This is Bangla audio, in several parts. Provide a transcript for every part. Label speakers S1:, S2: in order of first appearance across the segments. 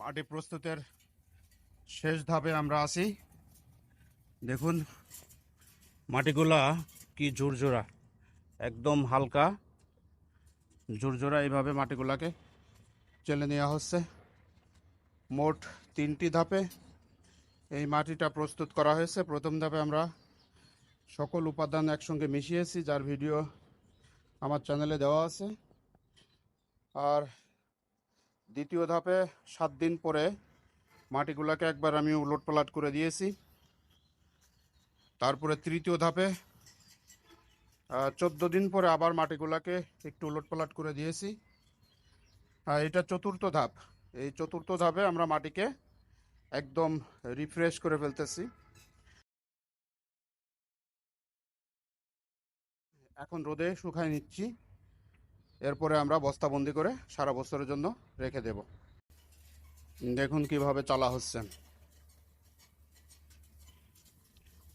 S1: মাটি প্রস্তুতের শেষ ধাপে আমরা আছি। দেখুন মাটিগুলা কি ঝুরঝুরা, একদম হালকা ঝুরঝুরা। এইভাবে মাটিগুলাকে চেলে নেওয়া হচ্ছে। মোট 3টি ধাপে এই মাটিটা প্রস্তুত করা হয়েছে। প্রথম ধাপে আমরা সকল উপাদান একসঙ্গে মিশিয়েছি, যার ভিডিও আমার চ্যানেলে দেওয়া আছে। আর দ্বিতীয় ধাপে 7 দিন পরে মাটিগুলোকে একবার আমি উলটপালট করে দিয়েছি। তারপরে তৃতীয় ধাপে 14 দিন পরে আবার মাটিগুলোকে একটু উলটপালট করে দিয়েছি। এটা চতুর্থ ধাপ। এই চতুর্থ ধাপে আমরা মাটিকে একদম রিফ্রেশ করে ফেলতেছি। এখন রোদে শুকায় নিচ্ছি, এরপরে আমরা বস্তাবন্দি করে সারা বছরের জন্য রেখে দেব। দেখুন কিভাবে চালা হচ্ছে।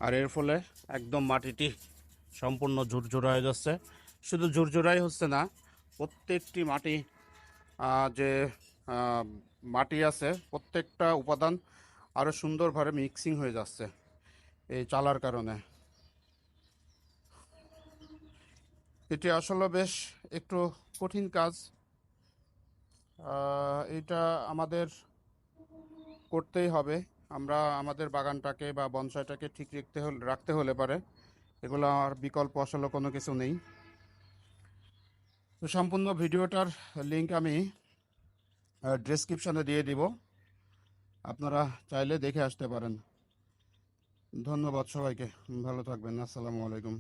S1: আর এর ফলে একদম মাটিটি সম্পূর্ণ ঝুরঝুরা হয়ে যাচ্ছে। শুধু ঝুরঝুরাই হচ্ছে না, প্রত্যেকটি মাটি যে মাটি আছে প্রত্যেকটা উপাদান আরও সুন্দরভাবে মিক্সিং হয়ে যাচ্ছে এই চালার কারণে। এটি আসলে বেশ একটু কঠিন কাজ। এটা আমাদের করতেই হবে। আমরা আমাদের বাগানটাকে বা বনসাইটাকে ঠিক রাখতে হলে পারে এগুলো আর বিকল্প আসলে কোনো কিছু নেই। তো সম্পূর্ণ ভিডিওটার লিঙ্ক আমি ডেসক্রিপশনে দিয়ে দিব, আপনারা চাইলে দেখে আসতে পারেন। ধন্যবাদ সবাইকে, ভালো থাকবেন। আসসালামু আলাইকুম।